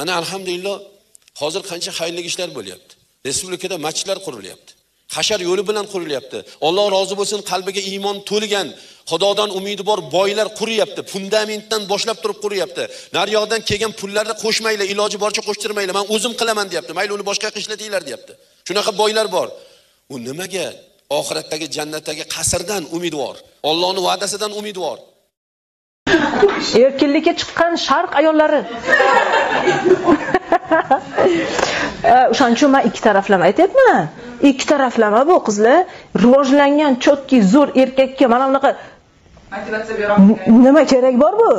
Mana alhamdulillah hozir qancha xayrli ishlar bo'lyapti. Respublikada masjidlar qurilyapti. Hashar yo'li bilan qurilyapti. Alloh rozi bo'lsin, qalbiga iymon to'lgan, Xudodan umidi bor boylar quriyapti. Fundamentdan boshlab turib quriyapti. Nariyoqdan kelgan pullarni qo'shmaylar, iloji boricha qo'shtirmaylar. Men o'zim qilaman deyapti. Mayli uni boshqa ishlatinglar deyapti. Shunaqa boylar bor. U nimaga? Oxiratdagi jannatdagi qasrdan umidvor. Allohning va'dasidan umidvor. Erkinlikka chiqqan sharq ayollari. O'shaning uchun men ikki taraflama aytyapman. Ikki taraflama bu qizlar rivojlangan, chotki, zo'r erkakka mana bunaqa motivatsiya beradi. Nima kerak bor bu?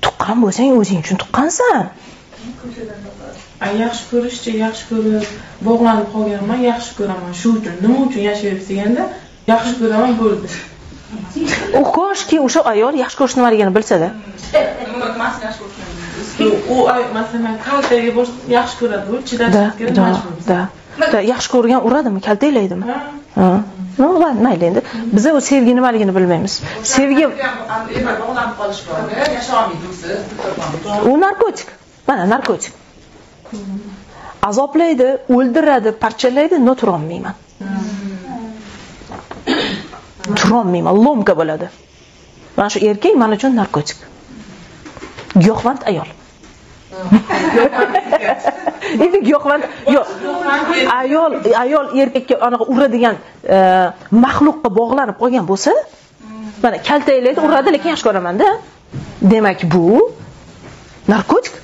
Tuqqan bo'lsang o'zing uchun tuqqansan. Yaxshi ko'rishcha yaxshi ko'rib, bog'lanib qolganman, yaxshi ko'raman. Shu uchun nima uchun yashayapsiz deganda, yaxshi ko'raman bo'ldi. U koshki o'sha ayol yaxshi ko'rish nimaligini bilsa-da. U masalan kaltaga yaxshi ko'radi, bu chidashga majbur. Da, yaxshi ko'rgan uradimi, kaltaylaydimi? Ha. No, mayli endi. Biz o sevgi nimaligini bilmaymiz. Sevgi bog'lanib qolish bor. Yashamaysiz. U narkotik. Mana narkotik. Azoblaydi, o'ldiradi, parchalaydi, no turolmayman. Turolmayman, lomka bo'ladi. Mana shu erkak men uchun narkotik. Giyohvand ayol. Endi giyohvand yo'q. Ayol erkakka anaqa uradigan maxluqqa bog'lanib qolgan bo'lsa, mana kaltaylaydi, uradi, lekin yaxshi ko'raman-da. Demak, bu narkotik.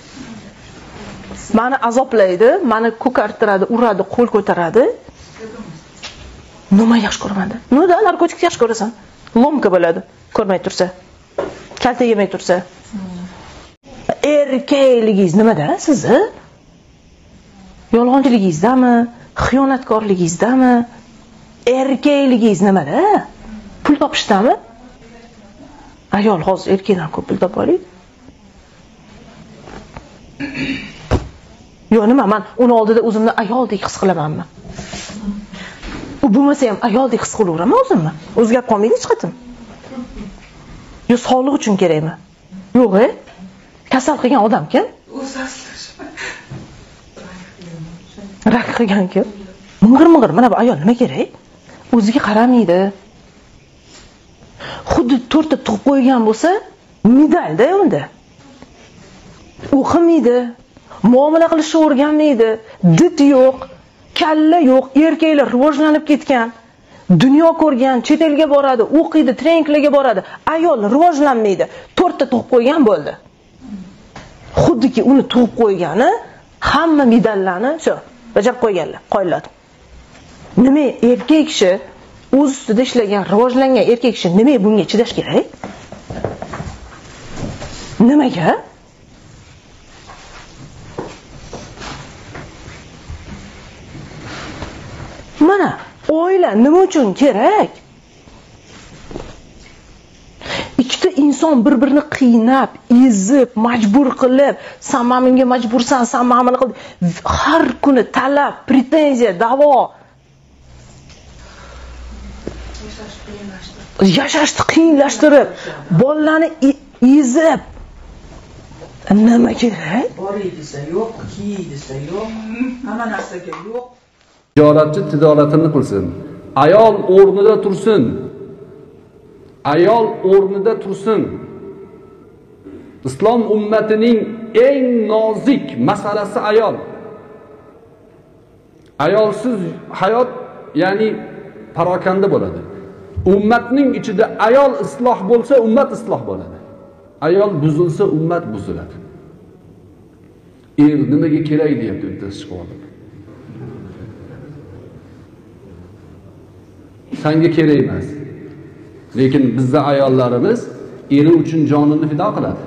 Meni azoblaydi, meni ko'kartiradi, uradi, qo'l ko'taradi. Nima yaxshi ko'raman-da? Nima narkotikni yaxshi ko'rasan? Lomka bo'ladi, ko'rmay tursa. Kalta yemay tursa. Erkakligingiz nimada sizni? Yolg'onchiligingizdami? Xiyonatkorligingizdami? Erkakligingiz nimada? Pul topishdami? Ayol hozir erkakdan ko'p pul topoladi. Yo, nima, men uni oldida o'zimni ayoldek his qilamanmi? U bo'lmasa ham ayoldek his qilaveraman o'zimni. O'zgarib qolmaydi hech qatim. Yo, sog'liq uchun kerakmi? Yo'q, kasal qilgan odam kim? Rak qilgan kim? Ming'ir, mana bu ayol nima kerak? O'ziga qaramaydi. Xuddi 4 ta tug'ib qo'ygan bo'lsa, medalda unda. O'qimaydi, muomala qilishni o'rganmaydi, dit yo'q, kalla yo'q, erkaklar rivojlanib ketgan, dunyo ko'rgan, chet elga boradi, o'qiydi, treninglarga boradi. Ayol rivojlanmaydi, 4 ta tug'ib qo'ygan bo'ldi. Xuddiki uni tug'ib qo'ygani hamma medallarni shu bajarib qo'yganlar, qo'yiladi. Nima erkak kishi o'z ustida ishlagan, rivojlangan erkak kishi nima bunga chidash kerak? Nimaga? Mana oila nima uchun kerak? Ikkita inson bir-birini qiynab, ezib, majbur qilib, sen menga majbursan, sen meni qil. Har kuni talab, pretenziya, da'vo. Yashashni qiyinlashtirib, bolalarni ezib. Nima kerak? Bor desa yo'q, kiy desa yo'q, hamma narsaga yo'q. Tijoratchi tijoratini qilsin. Ayol o'rnida tursin. Ayol o'rnida tursin. Islom ummatining eng nozik masalasi ayol. Ayolsiz hayot, ya'ni parokanda bo'ladi. Ummatning ichida ayol isloh bo'lsa, ummat isloh bo'ladi. Ayol buzilsa, ummat buziladi. Nimaga kerak deyapti bittasi chiqib olib. Senga kerak emas. Lekin bizda ayollarimiz eri uchun jonini fido qiladi.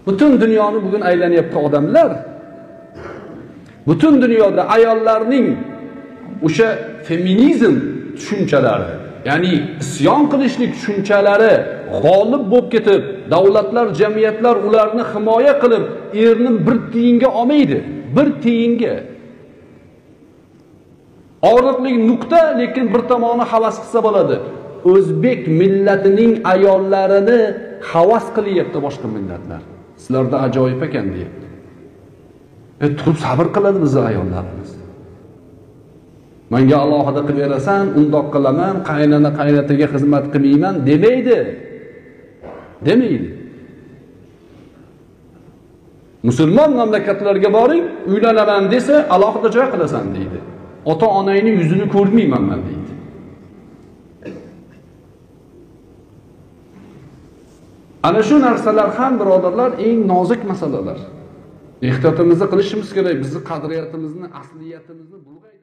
Butun dunyoni bugun aylanyapti odamlar. Butun dunyoda ayollarning o'sha feminizm tushunchalari, ya'ni isyon qilishlik tushunchalari g'olib bo'lib ketib, davlatlar, jamiyatlar ularni himoya qilib, erni bir tiyinga olmaydi. Bir tiyinga. Og'riqli nuqta, lekin bir tomoni havas qilsa bo'ladi. O'zbek millatining ayollarini havas qilyapti boshqa millatlar. Sizlarda ajoyib ekan deyapti. Turib sabr qiladi bizning ayollarimiz. Menga alohida qilib berasan, undoq qilaman, qaynataga xizmat qilmayman demaydi. Demaydi. Musulmon mamlakatlarga boring, uylanaman desa, alohida joy qilasan deydi. Ota-onangning yuzini ko'rmayman men deydi. Ana shu narsalar ham birodarlar eng nozik masalalar. Ehtiyotimizni qilishimiz kerak, bizning qadriyatimizni, asliyatimizni bulg'aydi.